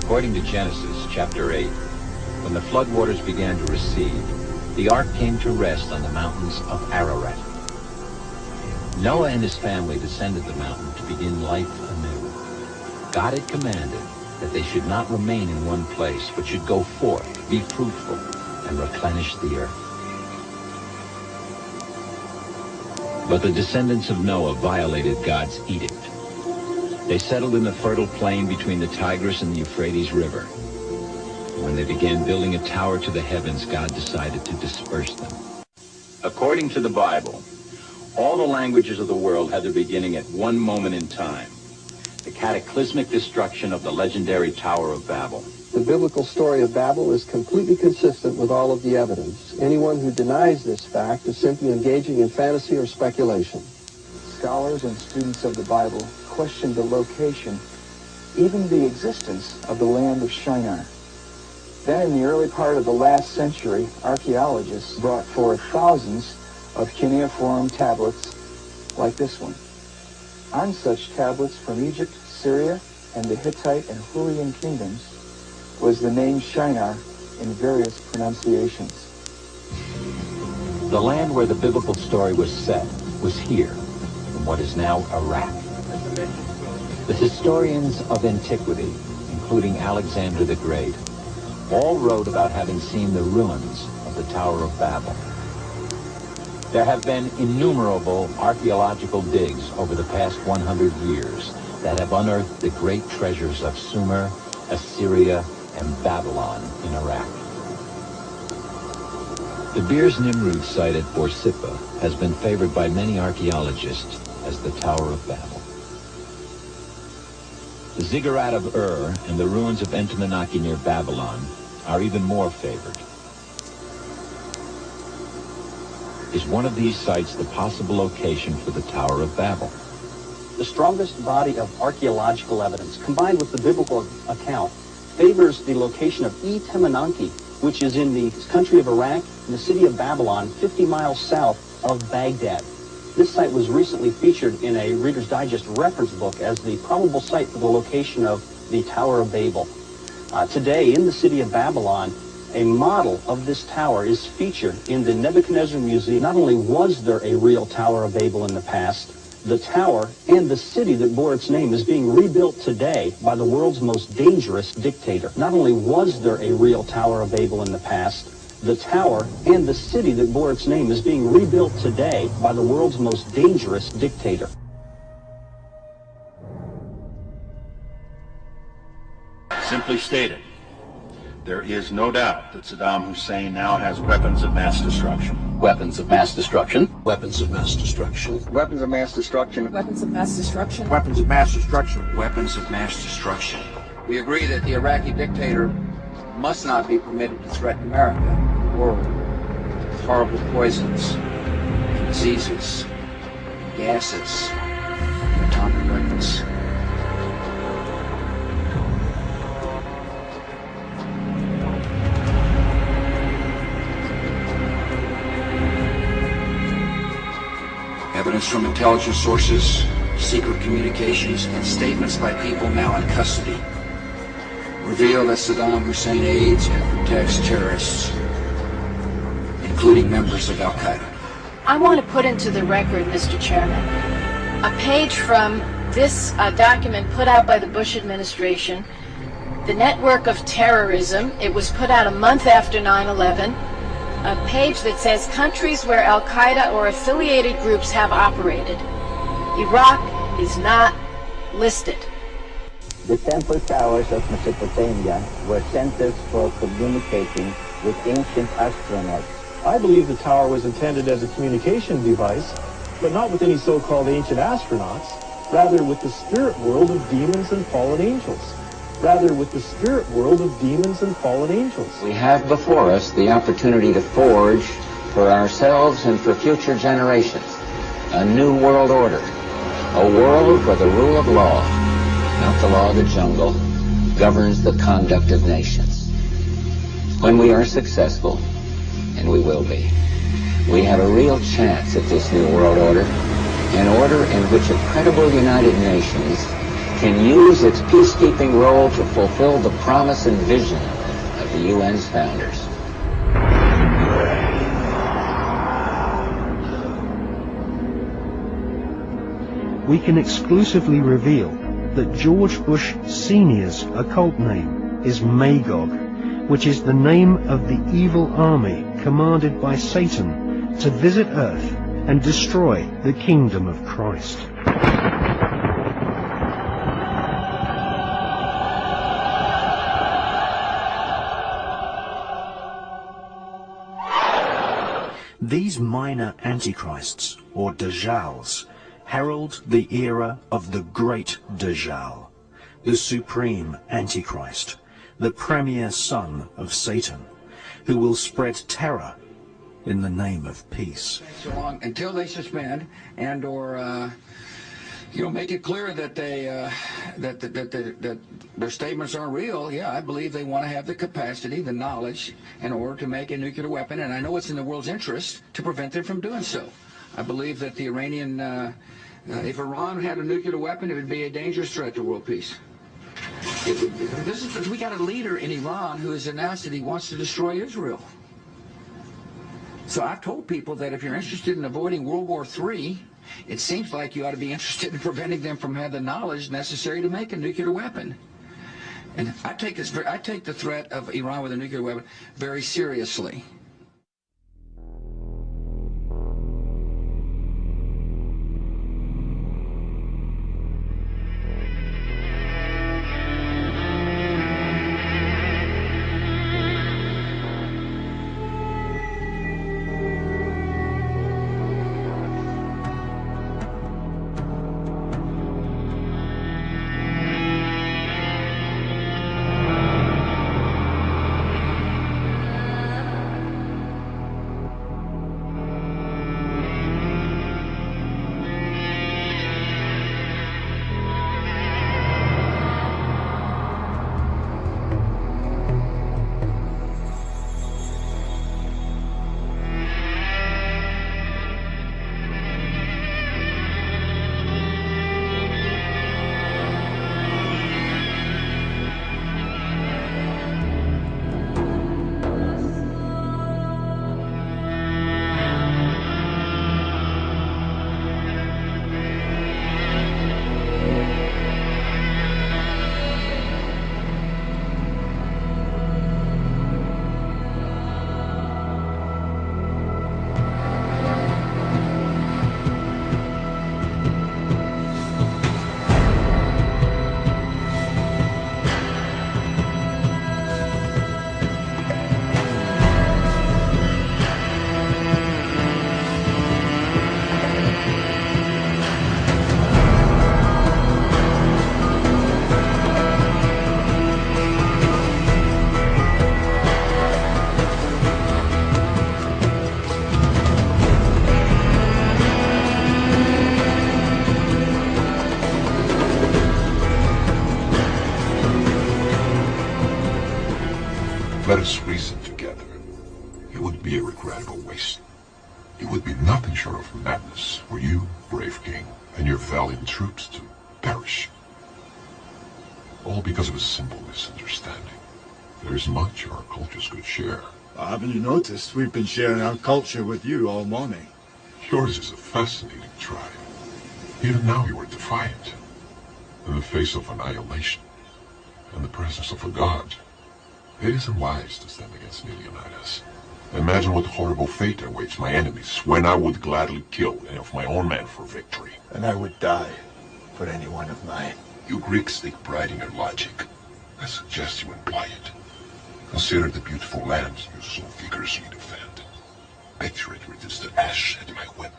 According to Genesis chapter 8, when the floodwaters began to recede, the ark came to rest on the mountains of Ararat. Noah and his family descended the mountain to begin life anew. God had commanded that they should not remain in one place, but should go forth, be fruitful, and replenish the earth. But the descendants of Noah violated God's edict. They settled in the fertile plain between the Tigris and the Euphrates River. When they began building a tower to the heavens, God decided to disperse them. According to the Bible, all the languages of the world had their beginning at one moment in time, the cataclysmic destruction of the legendary Tower of Babel. The biblical story of Babel is completely consistent with all of the evidence. Anyone who denies this fact is simply engaging in fantasy or speculation. Scholars and students of the Bible question the location, even the existence of the land of Shinar. Then in the early part of the last century, archaeologists brought forth thousands of cuneiform tablets like this one. On such tablets from Egypt, Syria, and the Hittite and Hurrian kingdoms was the name Shinar in various pronunciations. The land where the biblical story was set was here, in what is now Iraq. The historians of antiquity, including Alexander the Great, all wrote about having seen the ruins of the Tower of Babel. There have been innumerable archaeological digs over the past 100 years that have unearthed the great treasures of Sumer, Assyria, and Babylon in Iraq. The Beers Nimrud site at Borsippa has been favored by many archaeologists as the Tower of Babel. The ziggurat of Ur and the ruins of Entemenaki near Babylon are even more favored. Is one of these sites the possible location for the Tower of Babel? The strongest body of archaeological evidence, combined with the biblical account, favors the location of Temenanki, which is in the country of Iraq, in the city of Babylon, 50 miles south of Baghdad. This site was recently featured in a Reader's Digest reference book as the probable site for the location of the Tower of Babel. Today, in the city of Babylon, a model of this tower is featured in the Nebuchadnezzar Museum. Not only was there a real Tower of Babel in the past, the tower and the city that bore its name is being rebuilt today by the world's most dangerous dictator. Not only was there a real Tower of Babel in the past, the tower and the city that bore its name is being rebuilt today by the world's most dangerous dictator. Simply stated, there is no doubt that Saddam Hussein now has weapons of mass destruction. Weapons of mass destruction. Weapons of mass destruction. Weapons of mass destruction. Weapons of mass destruction. Weapons of mass destruction. Weapons of mass destruction. We agree that the Iraqi dictator must not be permitted to threaten America and the world with horrible poisons, diseases, gases, and atomic weapons. Evidence from intelligence sources, secret communications, and statements by people now in custody reveal that Saddam Hussein aids and protects terrorists, including members of Al-Qaeda. I want to put into the record, Mr. Chairman, a page from this document put out by the Bush administration, the Network of Terrorism. It was put out a month after 9/11. A page that says countries where Al-Qaeda or affiliated groups have operated. Iraq is not listed. The temple towers of Mesopotamia were centers for communicating with ancient astronauts. I believe the tower was intended as a communication device, but not with any so-called ancient astronauts, rather with the spirit world of demons and fallen angels. Rather with the spirit world of demons and fallen angels. We have before us the opportunity to forge for ourselves and for future generations a new world order, a world where the rule of law, not the law of the jungle, governs the conduct of nations. When we are successful, and we will be, we have a real chance at this new world order, an order in which a credible United Nations can use its peacekeeping role to fulfill the promise and vision of the UN's founders. We can exclusively reveal that George Bush Sr.'s occult name is Magog, which is the name of the evil army commanded by Satan to visit Earth and destroy the kingdom of Christ. These minor antichrists, or dajjals, herald the era of the great dajjal, the supreme antichrist, the premier son of Satan, who will spread terror in the name of peace. So long until they suspend and or make it clear that they that their statements aren't real. Yeah, I believe they want to have the capacity, the knowledge, in order to make a nuclear weapon, and I know it's in the world's interest to prevent them from doing so. I believe that the Iranian, if Iran had a nuclear weapon, it would be a dangerous threat to world peace. We got a leader in Iran who has announced that he wants to destroy Israel. So I've told people that if you're interested in avoiding World War III, it seems like you ought to be interested in preventing them from having the knowledge necessary to make a nuclear weapon. And I take the threat of Iran with a nuclear weapon very seriously. Let us reason together. It would be a regrettable waste. It would be nothing short of madness for you, brave king, and your valiant troops to perish. All because of a simple misunderstanding. There is much our cultures could share. Haven't you noticed? We've been sharing our culture with you all morning. Yours is a fascinating tribe. Even now you are defiant. In the face of annihilation, in the presence of a god. It isn't wise to stand against me, Leonidas. Imagine what horrible fate awaits my enemies when I would gladly kill any of my own men for victory. And I would die for any one of mine. You Greeks take pride in your logic. I suggest you employ it. Consider the beautiful lands you so vigorously defend. Picture it reduced to ash at my whim.